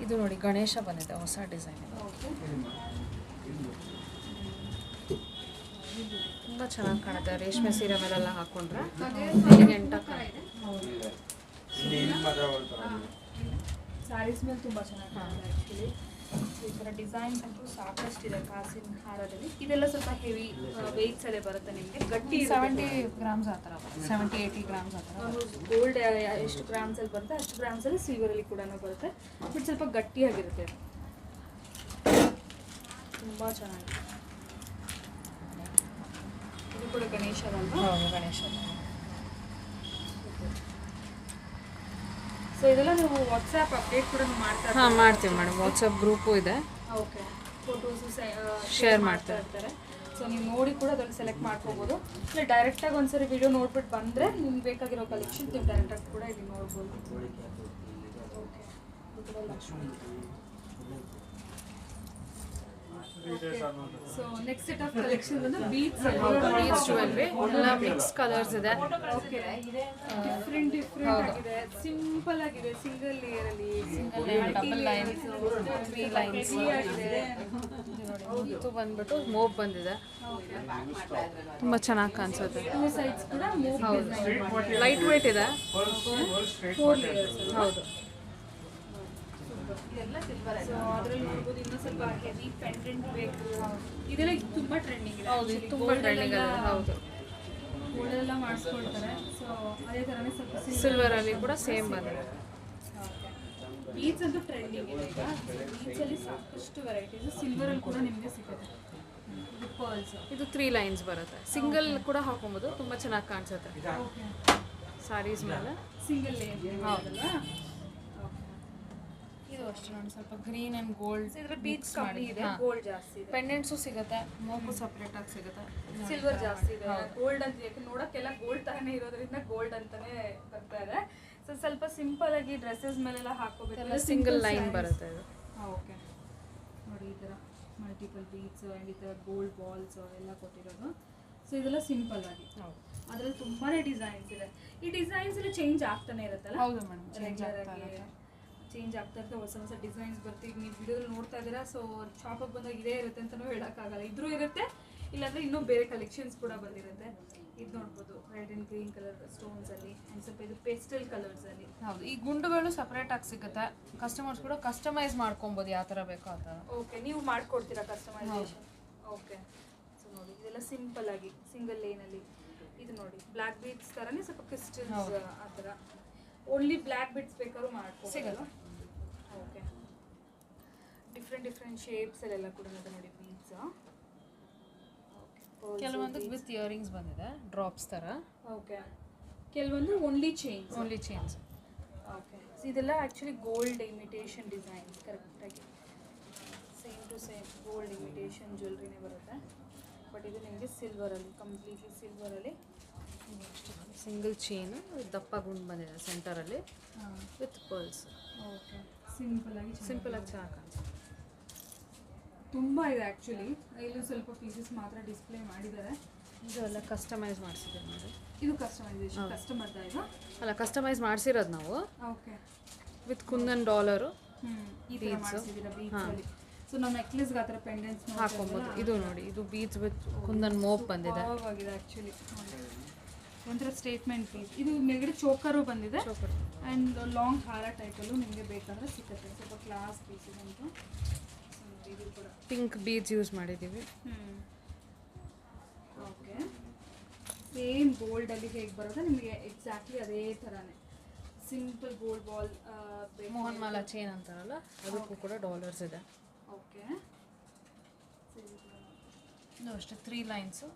ಇದು ನೋಡಿ ಗಣೇಶ ಬಂದಿದೆ, ಹೊಸ ಡಿಸೈನ್. ಓಕೆ, ತುಂಬ ಚೆನ್ನಾಗಿ ಕಾಣುತ್ತೆ. ರೇಷ್ಮೆ ಸೀರೆ ಮೇಲೆಲ್ಲ ಹಾಕೊಂಡ್ರೆ ಎಲಿಗೆಂಟಾಗಿ ಕಾಣುತ್ತೆ. ಸ್ಯಾರೀಸ್ ಮೇಲೆ ತುಂಬ ಚೆನ್ನಾಗಿ ಕಾಣುತ್ತೆ. ಆ್ಯಕ್ಚುಲಿ ಈ ಥರ ಡಿಸೈನ್ಸ್ ಅಂತೂ ಸಾಕಷ್ಟಿದೆ ಕಾಸಿನ ಹಾರದಲ್ಲಿ. ಇದೆಲ್ಲ ಸ್ವಲ್ಪ ಹೆವಿ ವೆಯ್ಟ್ಸ್ ಅಲ್ಲೇ ಬರುತ್ತೆ ನಿಮಗೆ, ಗಟ್ಟಿ 70 ಗ್ರಾಮ್ಸ್ ಆ ಥರ, 70-80 ಗ್ರಾಮ್ಸ್ ಆ ಥರ. ಗೋಲ್ಡ್ ಎಷ್ಟು ಗ್ರಾಮ್ಸಲ್ಲಿ ಬರುತ್ತೆ ಅಷ್ಟು ಗ್ರಾಮ್ಸಲ್ಲಿ ಸಿಲ್ವರಲ್ಲಿ ಕೂಡ ಬರುತ್ತೆ, ಬಟ್ ಸ್ವಲ್ಪ ಗಟ್ಟಿಯಾಗಿರುತ್ತೆ. ತುಂಬ ಚೆನ್ನಾಗಿದೆ. ಇದು ಕೂಡ ಗಣೇಶದಲ್ವಾ? ಹೌದು, ಗಣೇಶ. ಸೊ ಇದೆಲ್ಲ ನೀವು ವಾಟ್ಸ್ಆ್ಯಪ್ ಅಪ್ಡೇಟ್ ಕೂಡ ಮಾಡ್ತಾ ಹಾಂ ಮಾಡ್ತೀವಿ ಮೇಡಮ್, ವಾಟ್ಸಪ್ ಗ್ರೂಪು ಇದೆ, ಓಕೆ. ಫೋಟೋಸು ಶೇರ್ ಮಾಡ್ತಾ ಇರ್ತಾರೆ. ಸೊ ನೀವು ನೋಡಿ ಕೂಡ ಅದನ್ನು ಸೆಲೆಕ್ಟ್ ಮಾಡ್ಕೋಬೋದು. ಇಲ್ಲ ಡೈರೆಕ್ಟಾಗಿ ಒಂದ್ಸರಿ ವಿಡಿಯೋ ನೋಡ್ಬಿಟ್ಟು ಬಂದರೆ ನಿಮ್ಗೆ ಬೇಕಾಗಿರೋ ಕಲೆಕ್ಷನ್ ನೀವು ಡೈರೆಕ್ಟಾಗಿ ಕೂಡ ಇಲ್ಲಿ ನೋಡ್ಬೋದು. Okay. So next set of collection ಬಂದು ಬೀಡ್ಸ್ ಜ್ಯುವೆಲ್ರಿ ಎಲ್ಲ ಮಿಕ್ಸ್ ಕಲರ್ಸ್ ಇದೆ. ಓಕೆ. ಡಿಫ್ರೆಂಟ್ ಆಗಿದೆ, ಸಿಂಪಲ್ ಆಗಿದೆ, ಸಿಂಗಲ್ ಲೇಯರ್ ಅಲ್ಲಿ, ಡಬಲ್ ಲೈನ್, 3 ಲೈನ್ಸ್ ಇದು ಬಂದ್ಬಿಟ್ಟು ಮೋಪ್ ಬಂದಿದೆ, ತುಂಬ ಚೆನ್ನಾಗಿ ಕಾಣಿಸುತ್ತೆ. ಟೂ ಸೈಡ್ಸ್ ಕೂಡ ಮೂವ್ ಲೈಟ್ ವೇಟ್ ಇದೆ. 4 ಲೇಯರ್ಸ್. ಹೌದು. ಸೊ ಅದ್ರಲ್ಲಿ ನೋಡ್ಬೋದು ಇನ್ನೂ ಸ್ವಲ್ಪ ಹೆವಿ ಪೆಂಡೆಂಟ್ ಬೇಕು. ಇದೆಲ್ಲ ತುಂಬ ಟ್ರೆಂಡಿಂಗ್ ಇದೆ. ಹೌದು, ಇದು ತುಂಬ ಟ್ರೆಂಡಿಂಗ್ ಇದೆ. ಹೌದು, ಗೋಲ್ಡೆಲ್ಲ ಮಾಡಿಸ್ಕೊಳ್ತಾರೆ. ಸೊ ಅದೇ ಥರನೇ ಸ್ವಲ್ಪ ಸಿಲ್ವರಲ್ಲಿ ಕೂಡ ಸೇಮ್ ಬಂದಿದೆ. ಬೀಡ್ಸ್ ಅಂತೂ ಟ್ರೆಂಡಿಂಗ್ ಇದೆ ಈಗ. ಬೀಡ್ಸಲ್ಲಿ ಸಾಕಷ್ಟು ವೆರೈಟೀಸ್, ಸಿಲ್ವರಲ್ಲಿ ಕೂಡ ನಿಮಗೆ ಸಿಗುತ್ತೆ. ಇದು ಪರ್ಲ್ಸ್, ಇದು 3 ಲೈನ್ಸ್ ಬರುತ್ತೆ. ಸಿಂಗಲ್ ಕೂಡ ಹಾಕೊಬೋದು, ತುಂಬ ಚೆನ್ನಾಗಿ ಕಾಣಿಸುತ್ತೆ ಸ್ಯಾರೀಸ್ ಮೇಲೆ. ಸಿಂಗಲ್ ಲೇಯರ್ ಹೌದಲ್ವಾ? ಇದು ಅಷ್ಟೇ ನೋಡಿ, ಸ್ವಲ್ಪ ಗ್ರೀನ್ ಆ್ಯಂಡ್ ಗೋಲ್ಡ್. ಇದ್ರ ಬೀಡ್ಸ್ ಕಮ್ಮಿ ಇದೆ, ಗೋಲ್ಡ್ ಜಾಸ್ತಿ ಇದೆ. ಪೆಂಡೆಂಟ್ಸು ಸಿಗುತ್ತೆ, ಮೋಪು ಸಪ್ರೇಟ್ ಆಗಿ ಸಿಗುತ್ತೆ. ಸಿಲ್ವರ್ ಜಾಸ್ತಿ ಇದೆ, ಗೋಲ್ಡ್ ಅಂತ ಯಾಕೆ ನೋಡೋಕ್ಕೆಲ್ಲ ಗೋಲ್ಡ್ ತರನೇ ಇರೋದ್ರಿಂದ ಗೋಲ್ಡ್ ಅಂತಾನೆ ಬರ್ತಾ ಇದೆ. ಸೊ ಸ್ವಲ್ಪ ಸಿಂಪಲ್ ಆಗಿ ಡ್ರೆಸ್ಸಸ್ ಮೇಲೆಲ್ಲ ಹಾಕೋಬೇಕು. ಸಿಂಗಲ್ ಲೈನ್ ಬರುತ್ತೆ ಇದು. ಓಕೆ. ನೋಡಿ ಈ ಥರ ಮಲ್ಟಿಪಲ್ ಬೀಡ್ಸ್ ಆ್ಯಂಡ್ ಈ ಥರ ಗೋಲ್ಡ್ ಬಾಲ್ಸ್ ಎಲ್ಲ ಕೊಟ್ಟಿರೋದು. ಸೊ ಇದೆಲ್ಲ ಸಿಂಪಲ್ ಆಗಿ. ಅದರಲ್ಲಿ ತುಂಬಾ ಡಿಸೈನ್ಸ್ ಇದೆ. ಈ ಡಿಸೈನ್ಸ್ ಎಲ್ಲ ಚೇಂಜ್ ಆಗ್ತಾನೆ ಇರುತ್ತಲ್ಲ? ಹೌದು ಮೇಡಮ್, ಚೇಂಜ್ ಆಗ್ತಾ ಇರುತ್ತೆ, ಹೊಸ ಹೊಸ ಡಿಸೈನ್ಸ್ ಬರ್ತೀವಿ. ನೀವು ವಿಡಿಯೋದಲ್ಲಿ ನೋಡ್ತಾ ಇದ್ದೀರಾ. ಸೊ ಶಾಪಿಗೆ ಬಂದಾಗ ಇದೇ ಇರುತ್ತೆ ಅಂತಲೂ ಹೇಳೋಕ್ಕಾಗಲ್ಲ. ಇದ್ರೂ ಇರುತ್ತೆ, ಇಲ್ಲಾಂದರೆ ಇನ್ನೂ ಬೇರೆ ಕಲೆಕ್ಷನ್ಸ್ ಕೂಡ ಬಂದಿರುತ್ತೆ. ಇದು ನೋಡ್ಬೋದು, ರೆಡ್ ಆ್ಯಂಡ್ ಗ್ರೀನ್ ಕಲರ್ ಸ್ಟೋನ್ಸಲ್ಲಿ ಆ್ಯಂಡ್ ಸ್ವಲ್ಪ ಇದು ಪೇಸ್ಟಲ್ ಕಲರ್ಸಲ್ಲಿ. ಹೌದು, ಈ ಗುಂಡುಗಳು ಸಪ್ರೇಟ್ ಆಗಿ ಸಿಗುತ್ತೆ. ಕಸ್ಟಮರ್ಸ್ ಕೂಡ ಕಸ್ಟಮೈಸ್ ಮಾಡ್ಕೊಬೋದು, ಯಾವ ಥರ ಬೇಕೋ ಆ ಥರ. ಓಕೆ, ನೀವು ಮಾಡ್ಕೊಡ್ತೀರಾ ಕಸ್ಟಮೈಸೇಷನ್? ಓಕೆ. ಸೊ ನೋಡಿ ಇದೆಲ್ಲ ಸಿಂಪಲ್ ಆಗಿ ಸಿಂಗಲ್ ಲೇನಲ್ಲಿ. ಇದು ನೋಡಿ ಬ್ಲ್ಯಾಕ್ ಬೀಡ್ಸ್ ಥರನೇ ಸ್ವಲ್ಪ ಕ್ರಿಸ್ಟಲ್ಸ್ ಆ ಥರ. ಓನ್ಲಿ ಬ್ಲ್ಯಾಕ್ ಬೀಡ್ಸ್ ಬೇಕಾದ್ರೂ ಮಾಡ್ಕೊಂಡು ಸಿಗಲ್ಲ. ಓಕೆ. ಡಿಫ್ರೆಂಟ್ ಶೇಪ್ಸಲ್ಲೆಲ್ಲ ಕೂಡ ನೋಡಿ ಬೀಡ್ಸ್. ಕೆಲವೊಂದು ವಿತ್ ಇಯರಿಂಗ್ಸ್ ಬಂದಿದೆ, ಡ್ರಾಪ್ಸ್ ಥರ. ಓಕೆ. ಕೆಲವೊಂದು ಓನ್ಲಿ ಚೈನ್ಸ್. ಓಕೆ. ಇದೆಲ್ಲ ಆ್ಯಕ್ಚುಲಿ ಗೋಲ್ಡ್ ಇಮಿಟೇಷನ್ ಡಿಸೈನ್ಸ್, ಕರೆಕ್ಟಾಗಿ same to same gold imitation ಜ್ಯುವೆಲ್ರಿನೇ ಬರುತ್ತೆ. ಬಟ್ ಇದು ನಿಮಗೆ ಸಿಲ್ವರಲ್ಲಿ, ಕಂಪ್ಲೀಟ್ಲಿ ಸಿಲ್ವರಲ್ಲಿ. ಸಿಂಗಲ್ ಚೈನ್ ದಪ್ಪ ಗುಂಡು ಬಂದಿದೆ ಸೆಂಟರಲ್ಲಿ ವಿತ್ ಪರ್ಲ್ಸ್. ಓಕೆ. ಸಿಂಪಲ್ ಆಗಿ ಚೆನ್ನಾಗಿ ಕಾಣಿಸುತ್ತೆ. ತುಂಬ ಇದೆ ಆ್ಯಕ್ಚುಲಿ. ಇಲ್ಲೂ ಸ್ವಲ್ಪ ಪೀಸಸ್ ಮಾತ್ರ ಡಿಸ್ಪ್ಲೇ ಮಾಡಿದ್ದಾರೆ. ಇದೆಲ್ಲ ಕಸ್ಟಮೈಸ್ ಮಾಡಿಸಿದ್ದೀವಿ ನೋಡಿ. ಇದು ಕಸ್ಟಮೈಸೇಷನ್ ಕಸ್ಟಮರ್ದ ಇದು? ಅಲ್ಲ, ಕಸ್ಟಮೈಸ್ ಮಾಡಿಸಿರೋದು ನಾವು. ಓಕೆ. ವಿತ್ ಕುಂದನ್ ಡಾಲರು ಈ ಥರ ಮಾಡಿಸಿದ್ದೀರಾ ಬೀಡ್ಸಲ್ಲಿ. ಸೊ ನಾವು ನೆಕ್ಲೆಸ್ಗೆ ಆ ಥರ ಪೆಂಡೆಂಟ್ಸ್ ಹಾಕೊಬೋದು. ಇದು ನೋಡಿ, ಇದು ಬೀಚ್ ವಿತ್ ಕುಂದನ್ ಮೋಪ್ ಬಂದಿದೆ. ಆಗಿದೆ ಆ್ಯಕ್ಚುಲಿ. ಒಂಥರ ಸ್ಟೇಟ್ಮೆಂಟ್ ಪೀಸ್. ಇದು ಮೇಲ್ಗಡೆ ಚೋಕರು ಬಂದಿದೆ ಆ್ಯಂಡ್ ಲಾಂಗ್ ಹಾರ ಟೈಪಲ್ಲೂ ನಿಮಗೆ ಬೇಕಾದರೆ ಸಿಗುತ್ತೆ. ಸ್ವಲ್ಪ ಕ್ಲಾಸ್ ಪೀಸ್ ಇದಂತೂ. ಇದು ಕೂಡ ಪಿಂಕ್ ಬೀಡ್ಸ್ ಯೂಸ್ ಮಾಡಿದ್ದೀವಿ. ಓಕೆ. ಸೇಮ್ ಗೋಲ್ಡಲ್ಲಿ ಹೇಗೆ ಬರೋದು ನಿಮಗೆ ಎಕ್ಸಾಕ್ಟ್ಲಿ ಅದೇ ಥರನೇ simple gold ball. Mohan Mala chain ಅಂತಾರಲ್ಲ, ಅದಕ್ಕೂ ಕೂಡ ಡಾಲರ್ಸ್ ಇದೆ. ಓಕೆ. ಇದು ಅಷ್ಟೇ 3 ಲೈನ್ಸು.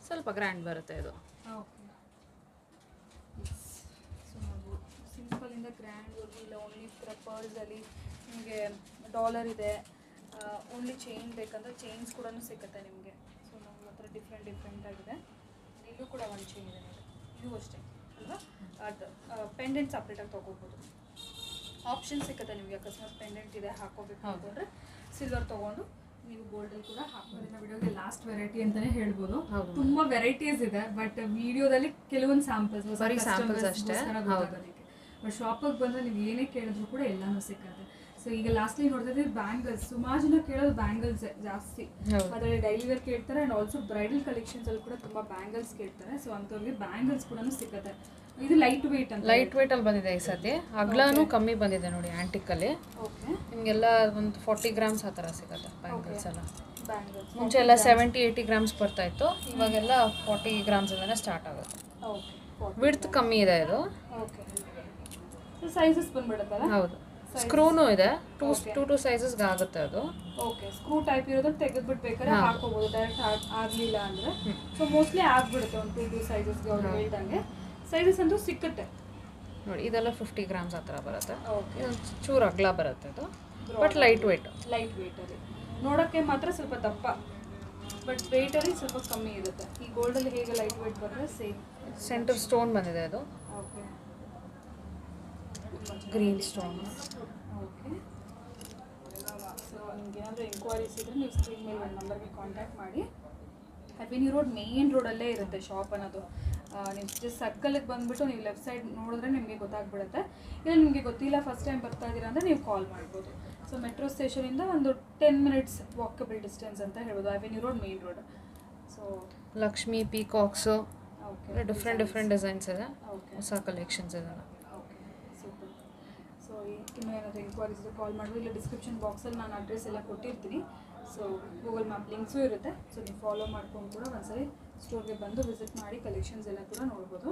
ಸ್ವಲ್ಪ ಗ್ರ್ಯಾಂಡ್ ಬರುತ್ತೆ ಇದು. ಓಕೆ. ಸೊ ನಾವು ಸಿಂಪಲಿಂದ ಗ್ರ್ಯಾಂಡ್ವರೆಗೂ ಇಲ್ಲ, ಓನ್ಲಿ ಪರ್ಲ್ಸಲ್ಲಿ ನಿಮಗೆ ಡಾಲರ್ ಇದೆ. ಓನ್ಲಿ ಚೈನ್ ಬೇಕಂದ್ರೆ ಚೈನ್ಸ್ ಕೂಡ ಸಿಗುತ್ತೆ ನಿಮಗೆ. ಸೊ ನಮ್ಮ ಹತ್ರ ಡಿಫ್ರೆಂಟ್ ಆಗಿದೆ. ಇಲ್ಲೂ ಕೂಡ ಒಂದು ಚೈನ್ ಇದೆ ನೋಡಿ, ಇದು ಅಷ್ಟೇ ಅಲ್ವಾ? ಅದು ಪೆಂಡೆಂಟ್ ಸಪ್ರೇಟಾಗಿ ತೊಗೋಬೋದು. ಆಪ್ಷನ್ ಸಿಗುತ್ತೆ ನಿಮಗೆ. ಅಕಸ್ಮಾತ್ ಪೆಂಡೆಂಟ್ ಇದೆ ಹಾಕೋಬೇಕು ಅಂತಂದರೆ ಸಿಲ್ವರ್ ತೊಗೊಂಡು ನೀವು ಗೋಲ್ಡಲ್ಲಿ ಕೂಡ ಹಾಕೋದ್ರಿಂದ ವಿಡಿಯೋಗೆ ಲಾಸ್ಟ್ ವೆರೈಟಿ ಅಂತಲೇ ಹೇಳ್ಬೋದು. ತುಂಬ ವೆರೈಟೀಸ್ ಇದೆ, ಬಟ್ ವಿಡಿಯೋದಲ್ಲಿ ಕೆಲವೊಂದು ಸ್ಯಾಂಪಲ್ಸ್ ಅಷ್ಟೇ. ಬಟ್ ಶಾಪಿಗೆ ಬಂದರೆ ನೀವು ಏನೇ ಕೇಳಿದ್ರು ಕೂಡ ಎಲ್ಲನೂ ಸಿಗುತ್ತೆ. ಸೊ ಈಗ ಲಾಸ್ಟ್ಲಿ ನೋಡ್ತಿದ್ರೆ ಬ್ಯಾಂಗಲ್ಸ್, ಸುಮಾರು ಜನ ಕೇಳೋದು ಬ್ಯಾಂಗಲ್ಸ್ ಜಾಸ್ತಿ. ಅದರಲ್ಲಿ ಡೈಲಿ ವೇರ್ ಕೇಳ್ತಾರೆ ಆ್ಯಂಡ್ ಆಲ್ಸೋ ಬ್ರೈಡಲ್ ಕಲೆಕ್ಷನ್ಸಲ್ಲಿ ಕೂಡ ತುಂಬ ಬ್ಯಾಂಗಲ್ಸ್ ಕೇಳ್ತಾರೆ. ಸೊ ಅಂಥವ್ರಿಗೆ ಬ್ಯಾಂಗಲ್ಸ್ ಕೂಡ ಸಿಗುತ್ತೆ. ಇದು ಲೈಟ್ ವೇಟ್ ಅಂತ, ಲೈಟ್ ವೇಟಲ್ಲಿ ಬಂದಿದೆ ಈ ಸತಿ. ಅಗ್ಲಾನು ಕಮ್ಮಿ ಬಂದಿದೆ ನೋಡಿ ಆ್ಯಂಟಿಕಲ್ಲಿ. ಓಕೆ. ನಿಮಗೆಲ್ಲ ಒಂದು 40 ಗ್ರಾಮ್ಸ್ ಆ ಥರ ಸಿಗುತ್ತೆ ಬ್ಯಾಂಗಲ್ಸ್ ಎಲ್ಲ. ಬ್ಯಾಂಗಲ್ಸ್ ಮುಂಚೆ ಎಲ್ಲ 70-80 ಗ್ರಾಮ್ಸ್ ಬರ್ತಾ ಇತ್ತು, ಇವಾಗೆಲ್ಲ 40 ಗ್ರಾಮ್ಸ್ ಇಂದನೇ ಸ್ಟಾರ್ಟ್ ಆಗುತ್ತೆ. ಓಕೆ. ವಿಡ್ತ್ ಕಮ್ಮಿ ಇದೆ ಇದು. ಓಕೆ. ಸೊ ಸೈಜಸ್ ಬಂದ್ಬಿಡುತ್ತಲ್ಲ? ಹೌದು. ಸ್ಕ್ರೂನು ಇದೆ, 2 ಸೈಜಸ್ಗೆ ಆಗುತ್ತೆ ಅದು. ಓಕೆ. ಸ್ಕ್ರೂ ಟೈಪ್ ಇರೋದು ತೆಗೆದ್ಬಿಟ್ಟು ಬೇಕಾದ್ರೆ ಹಾಕೋಬಹುದು, ಡೈರೆಕ್ಟ್ ಆಗಲಿಲ್ಲ ಅಂದರೆ. ಸೊ ಮೋಸ್ಟ್ಲಿ ಆಗ್ಬಿಡುತ್ತೆ ಒಂದು 2 ಸೈಜಸ್ಗೆ ಅವ್ರು ಹೇಳ್ದಂಗೆ. ಸೈಜಸ್ ಅಂತೂ ಸಿಕ್ಕುತ್ತೆ. ನೋಡಿ ಇದೆಲ್ಲ 50 ಗ್ರಾಮ್ಸ್ ಆ ಥರ ಬರುತ್ತೆ. ಓಕೆ, ಇದೊಂದು ಚೂರು ಅಗಲ ಬರುತ್ತೆ ಇದು, ಬಟ್ ಲೈಟ್ ವೇಟ್. ಲೈಟ್ ವೇಟಲ್ಲಿ ನೋಡೋಕ್ಕೆ ಮಾತ್ರ ಸ್ವಲ್ಪ ದಪ್ಪ, ಬಟ್ ವೇಟಲ್ಲಿ ಸ್ವಲ್ಪ ಕಮ್ಮಿ ಇರುತ್ತೆ. ಈ ಗೋಲ್ಡಲ್ಲಿ ಹೇಗೆ ಲೈಟ್ ವೇಟ್ ಬರುತ್ತೆ ಸೇಮ್. ಸೆಂಟರ್ ಸ್ಟೋನ್ ಬಂದಿದೆ ಅದು, okay, green stone. Okay. So ನಿಮ್ಗೆ ಏನಾದರೂ ಎಂಕ್ವೈರೀಸ್ ಇದ್ದರೆ ನೀವು ಸ್ಕ್ರೀನ್ ಮೇಲೆ ಒಂದು ನಂಬರ್ಗೆ ಕಾಂಟ್ಯಾಕ್ಟ್ ಮಾಡಿ. ಅವೆನ್ಯೂ ರೋಡ್ ಮೇನ್ ರೋಡಲ್ಲೇ ಇರುತ್ತೆ ಶಾಪ್ ಅನ್ನೋದು. ನೀವು ಜಸ್ಟ್ ಸರ್ಕಲ್ಗೆ ಬಂದುಬಿಟ್ಟು ನೀವು ಲೆಫ್ಟ್ ಸೈಡ್ ನೋಡಿದ್ರೆ ನಿಮಗೆ ಗೊತ್ತಾಗ್ಬಿಡುತ್ತೆ. ಇಲ್ಲ ನಿಮಗೆ ಗೊತ್ತಿಲ್ಲ, ಫಸ್ಟ್ ಟೈಮ್ ಬರ್ತಾ ಇದ್ದೀರಾ ಅಂದರೆ ನೀವು ಕಾಲ್ ಮಾಡ್ಬೋದು. ಸೊ ಮೆಟ್ರೋ ಸ್ಟೇಷನಿಂದ ಒಂದು 10 ಮಿನಿಟ್ಸ್ ವಾಕಬಲ್ ಡಿಸ್ಟೆನ್ಸ್ ಅಂತ ಹೇಳ್ಬೋದು. Avenue road main road. So Lakshmi ಪೀಕಾಕ್ಸು, ಓಕೆ, ಡಿಫ್ರೆಂಟ್ ಡಿಸೈನ್ಸ್ ಇದೆ, ಓಕೆ, ಹೊಸ ಕಲೆಕ್ಷನ್ಸ್ ಇದೆ. Okay, super. ಸೊ ಇನ್ನೂ ಏನಾದರೂ ಎಂಕ್ವೈರೀಸ್ ಇದ್ದರೆ ಕಾಲ್ ಮಾಡಿದ್ರು. ಇಲ್ಲ ಡಿಸ್ಕ್ರಿಪ್ಷನ್ ಬಾಕ್ಸಲ್ಲಿ ನಾನು ಅಡ್ರೆಸ್ ಎಲ್ಲ ಕೊಟ್ಟಿರ್ತೀನಿ. ಸೊ ಗೂಗಲ್ ಮ್ಯಾಪ್ ಲಿಂಕ್ಸು ಇರುತ್ತೆ. ಸೊ ನೀವು ಫಾಲೋ ಮಾಡ್ಕೊಂಡು ಕೂಡ ಒಂದ್ಸರಿ ಸ್ಟೋರ್ಗೆ ಬಂದು ವಿಸಿಟ್ ಮಾಡಿ ಕಲೆಕ್ಷನ್ಸ್ ಎಲ್ಲ ಕೂಡ ನೋಡ್ಬೋದು.